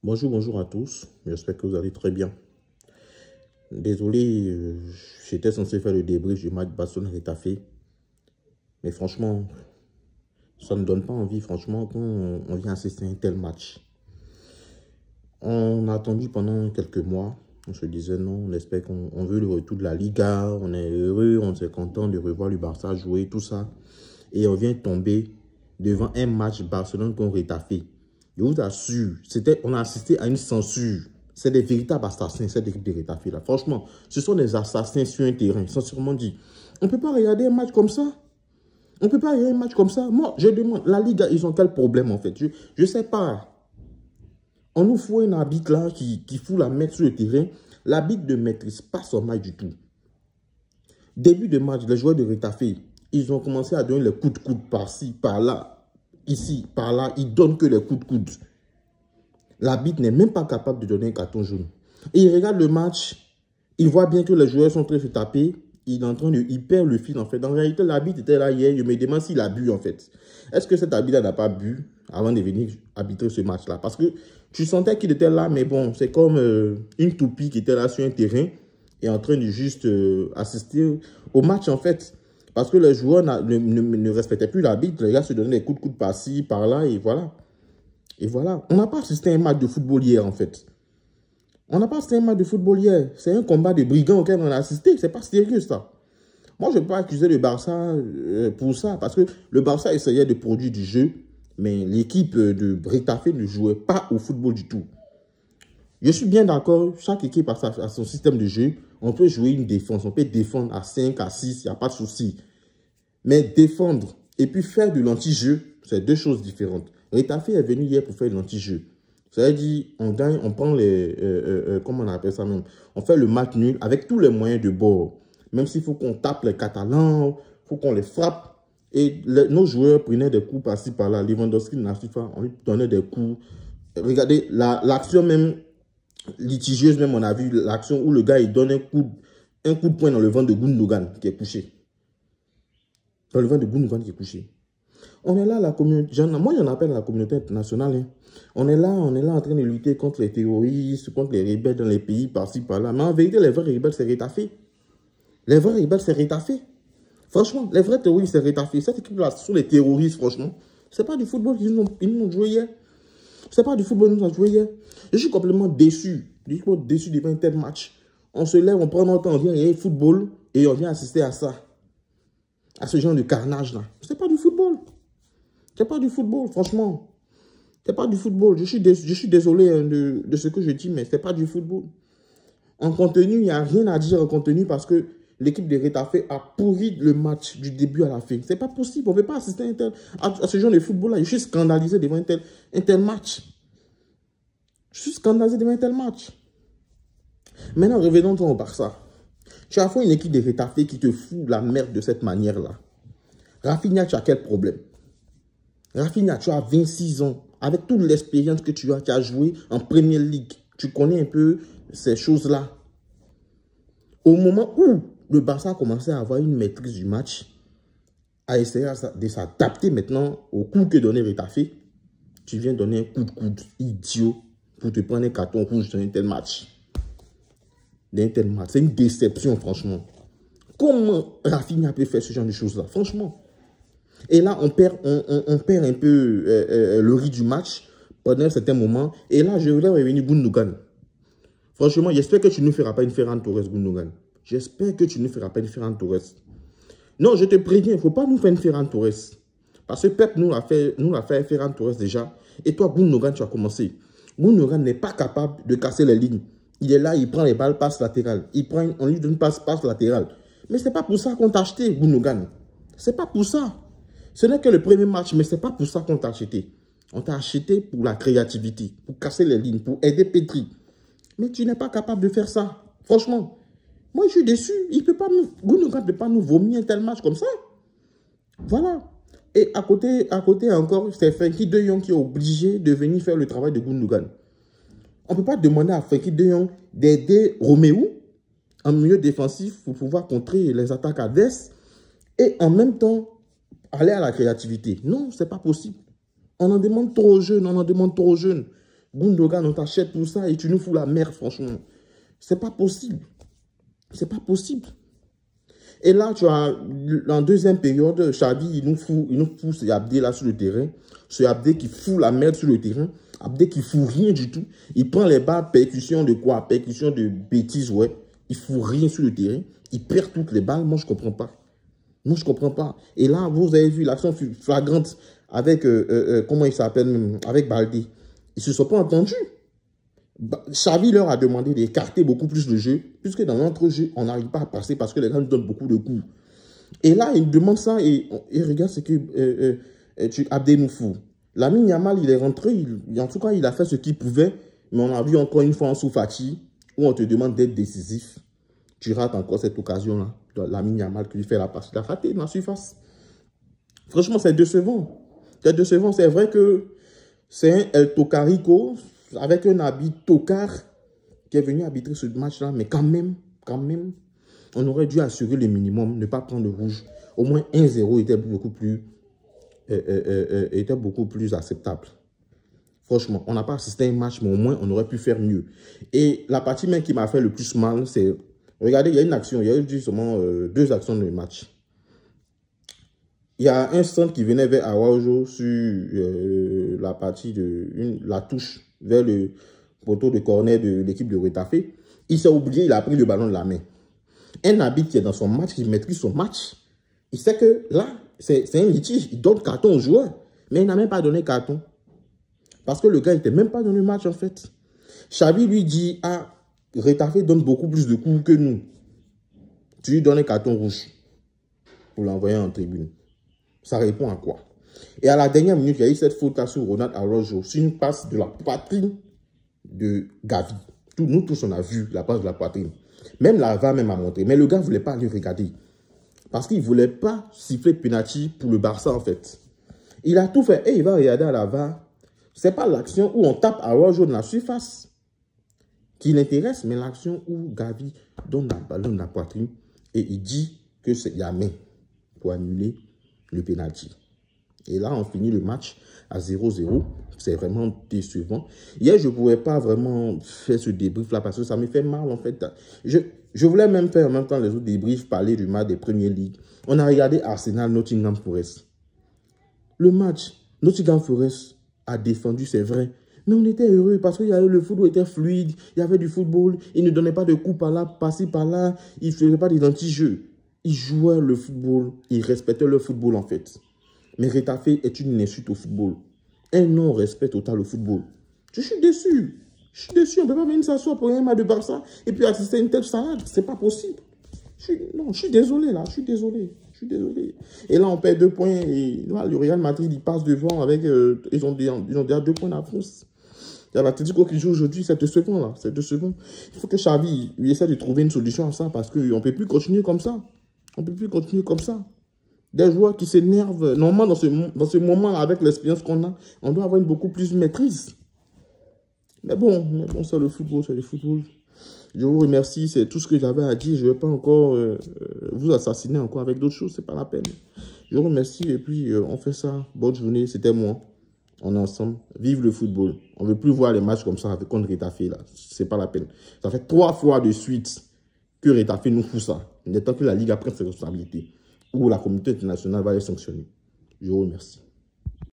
Bonjour à tous. J'espère que vous allez très bien. Désolé, j'étais censé faire le débrief du match Barcelone-Retafe. Mais franchement, ça ne donne pas envie, franchement, quand on vient assister à un tel match. On a attendu pendant quelques mois. On se disait non, on espère qu'on veut le retour de la Liga. On est heureux, on est content de revoir le Barça jouer, tout ça. Et on vient tomber devant un match Barcelone contre Retafe. Je vous assure, on a assisté à une censure. C'est des véritables assassins, cette équipe de Retafe là. Franchement, ce sont des assassins sur un terrain, sincèrement dit. On ne peut pas regarder un match comme ça. On ne peut pas regarder un match comme ça. Moi, je demande, la Liga, ils ont quel problème en fait? Je ne sais pas. On nous fout un arbitre là qui fout la mettre sur le terrain. L'arbitre ne maîtrise pas son match du tout. Début de match, les joueurs de Retafe, ils ont commencé à donner les coups de coude par-ci, par-là, ici, par-là. Ils donnent que les coups de coude. L'arbitre n'est même pas capable de donner un carton jaune. Et il regarde le match, il voit bien que les joueurs sont en train de se taper. Il perd le fil en fait. En réalité, l'arbitre était là hier. Je me demande s'il a bu en fait. Est-ce que cet arbitre n'a pas bu avant de venir arbitrer ce match-là? Parce que tu sentais qu'il était là, mais bon, c'est comme une toupie qui était là sur un terrain et en train de juste assister au match en fait. Parce que les joueurs ne respectaient plus l'arbitre. Les gars se donnaient des coups de coude par-ci, par-là et voilà. Et voilà. On n'a pas assisté à un match de football hier en fait. On n'a pas assisté à un match de football hier. C'est un combat de brigands auquel on a assisté. C'est pas sérieux ça. Moi, je ne peux pas accuser le Barça pour ça. Parce que le Barça essayait de produire du jeu. Mais l'équipe de Retafe ne jouait pas au football du tout. Je suis bien d'accord. Chaque équipe a son système de jeu. On peut jouer une défense. On peut défendre à 5, à 6. Il n'y a pas de souci. Mais défendre et puis faire de l'anti-jeu, c'est deux choses différentes. Retafe est venu hier pour faire de l'anti-jeu. Ça veut dire, on gagne, on prend les... comment on appelle ça même? On fait le match nul avec tous les moyens de bord. Même s'il faut qu'on tape les Catalans, il faut qu'on les frappe. Et nos joueurs prenaient des coups par-ci, par-là. Lewandowski, Nafifa, on lui donnait des coups. Regardez, l'action même litigieuse, même on a vu l'action où le gars, il donne un coup de poing dans le ventre de Gundogan qui est couché. Dans le ventre de Gundogan qui est couché. On est là, la communauté, moi j'en appelle la communauté internationale. Hein. On est là en train de lutter contre les terroristes, contre les rebelles dans les pays, par-ci, par-là. Mais en vérité, les vrais rebelles, c'est Retafe. Les vrais rebelles, c'est Retafe. Franchement, les vrais terroristes, c'est Retafe. Cette équipe-là, ce sont les terroristes, franchement. C'est pas du football qu'ils nous ont joué hier. C'est pas du football qu'ils nous ont joué hier. Je suis complètement déçu. Je suis complètement déçu devant un tel match. On se lève, on prend notre temps, on vient regarder le football et on vient assister à ça. À ce genre de carnage-là. C'est pas du football. C'est pas du football, franchement. C'est pas du football. Je suis désolé hein, de ce que je dis, mais c'est pas du football. En contenu, il n'y a rien à dire en contenu parce que l'équipe de Retafe a pourri le match du début à la fin. C'est pas possible. On ne peut pas assister à ce genre de football-là. Je suis scandalisé devant un tel match. Je suis scandalisé devant un tel match. Maintenant, revenons au Barça. Tu as fait une équipe de Retafe qui te fout la merde de cette manière-là. Rafinha, tu as quel problème? Rafinha, tu as 26 ans. Avec toute l'expérience que tu as joué en Premier League, tu connais un peu ces choses-là. Au moment où le Barça a commencé à avoir une maîtrise du match, à essayer de s'adapter maintenant au coup que donnait Retafe, tu viens donner un coup de coude idiot pour te prendre un carton rouge dans un tel match. C'est une déception, franchement. Comment Rafinha peut faire ce genre de choses-là? Franchement. Et là, on perd un peu le rythme du match pendant un certain moment. Et là, je voulais revenir Gundogan. Franchement, j'espère que tu ne feras pas une Ferran Torres, Gundogan. J'espère que tu ne feras pas une Ferran Torres. Non, je te préviens, il ne faut pas nous faire une Ferran Torres. Parce que Pep nous l'a fait Ferran Torres déjà. Et toi, Gundogan, tu as commencé. Gundogan n'est pas capable de casser les lignes. Il est là, il prend les balles, passe latérale. On lui donne passe latérale. Mais ce n'est pas pour ça qu'on t'a acheté, Gundogan. Ce n'est pas pour ça. Ce n'est que le premier match, mais ce n'est pas pour ça qu'on t'a acheté. On t'a acheté pour la créativité, pour casser les lignes, pour aider Pedri. Mais tu n'es pas capable de faire ça. Franchement, moi je suis déçu. Gundogan ne peut pas nous vomir un tel match comme ça. Voilà. Et à côté encore, c'est Frenkie de Jong qui est obligé de venir faire le travail de Gundogan. On ne peut pas demander à Frenkie de Jong d'aider Romeu en milieu défensif pour pouvoir contrer les attaques adverses et en même temps aller à la créativité. Non, ce n'est pas possible. On en demande trop aux jeunes, Gundogan, on t'achète pour ça et tu nous fous la merde, franchement. C'est pas possible. C'est pas possible. Et là, tu as, en deuxième période, Xavi, il nous fout ce Abdé là sur le terrain. Ce Abdé qui fout la merde sur le terrain. Abdé qui fout rien du tout. Il prend les balles, percussion de quoi? Percussion de bêtises, ouais. Il fout rien sur le terrain. Il perd toutes les balles. Moi, je comprends pas. Moi, je comprends pas. Et là, vous avez vu l'action flagrante avec, comment il s'appelle, avec Baldé. Ils se sont pas entendus. Xavi leur a demandé d'écarter beaucoup plus le jeu, puisque dans l'entre-jeu, on n'arrive pas à passer parce que les gens nous donnent beaucoup de coups. Et là, il demande ça et regarde ce que Abdé nous fout. Lamine Yamal, il est rentré, en tout cas, il a fait ce qu'il pouvait, mais on a vu encore une fois en Soufati, où on te demande d'être décisif. Tu rates encore cette occasion-là. Lamine Yamal qui lui fait la passe, il a raté dans la surface. Franchement, c'est décevant. C'est décevant. C'est vrai que c'est un El Tocarico avec un habit tocard qui est venu arbitrer ce match-là, mais quand même, on aurait dû assurer le minimum, ne pas prendre le rouge. Au moins 1-0 était beaucoup plus acceptable. Franchement, on n'a pas assisté à un match, mais au moins, on aurait pu faire mieux. Et la partie même qui m'a fait le plus mal, c'est... Regardez, il y a une action, il y a eu justement 2 actions de match. Il y a un centre qui venait vers Araujo sur la partie de... la touche vers le poteau de corner de l'équipe de Retafe. Il s'est oublié, il a pris le ballon de la main. Un arbitre qui est dans son match, qui maîtrise son match, il sait que là, c'est un litige. Il donne carton au joueur, mais il n'a même pas donné carton. Parce que le gars n'était même pas dans le match, en fait. Xavi lui dit, ah, Retafe donne beaucoup plus de coups que nous. Tu lui donnes un carton rouge pour l'envoyer en tribune. Ça répond à quoi? Et à la dernière minute, il y a eu cette faute-là sur Ronald Araujo, sur une passe de la poitrine de Gavi. Nous tous, on a vu la passe de la poitrine. Même la VAR même a montré. Mais le gars ne voulait pas aller regarder. Parce qu'il ne voulait pas siffler penalty pour le Barça, en fait. Il a tout fait. Et il va regarder à la VAR. Ce n'est pas l'action où on tape Araujo dans la surface qui l'intéresse, mais l'action où Gavi donne le ballon de la poitrine et il dit que c'est la main pour annuler le penalty. Et là, on finit le match à 0-0. C'est vraiment décevant. Hier, je ne pouvais pas vraiment faire ce débrief-là parce que ça me fait mal, en fait. Je voulais même faire en même temps les autres débriefs, parler du match des Premier League. On a regardé Arsenal-Nottingham Forest. Le match, Nottingham Forest a défendu, c'est vrai. Mais on était heureux parce que le football était fluide. Il y avait du football. Il ne donnait pas de coups par là, passer par là. Il ne faisait pas des anti-jeux. Il jouait le football. Il respectait le football, en fait. Mais Retafe est une insulte au football. Un non-respect total au football. Je suis déçu. Je suis déçu. On ne peut pas venir s'asseoir pour un match de Barça et puis assister à une telle salade. C'est pas possible. Je suis désolé là. Je suis désolé. Et là, on perd 2 points. Et là, le Real Madrid, il passe devant avec... ils ont déjà 2 points d'avance. Il y a l'Atlético qui joue aujourd'hui, c'est 2 secondes là. C'est 2 secondes. Il faut que Xavi il essaie de trouver une solution à ça parce qu'on ne peut plus continuer comme ça. On ne peut plus continuer comme ça. Des joueurs qui s'énervent. Normalement, dans ce moment-là, avec l'expérience qu'on a, on doit avoir une beaucoup plus de maîtrise. Mais bon, c'est le football, c'est le football. Je vous remercie, c'est tout ce que j'avais à dire. Je ne vais pas encore vous assassiner encore avec d'autres choses, c'est pas la peine. Je vous remercie et puis on fait ça. Bonne journée, c'était moi. On est ensemble. Vive le football. On ne veut plus voir les matchs comme ça avec contre Retafe là. C'est pas la peine. Ça fait 3 fois de suite que Retafe nous fout ça. Il est temps que la Ligue prenne ses responsabilités. Ou la communauté internationale va les sanctionner. Je vous remercie.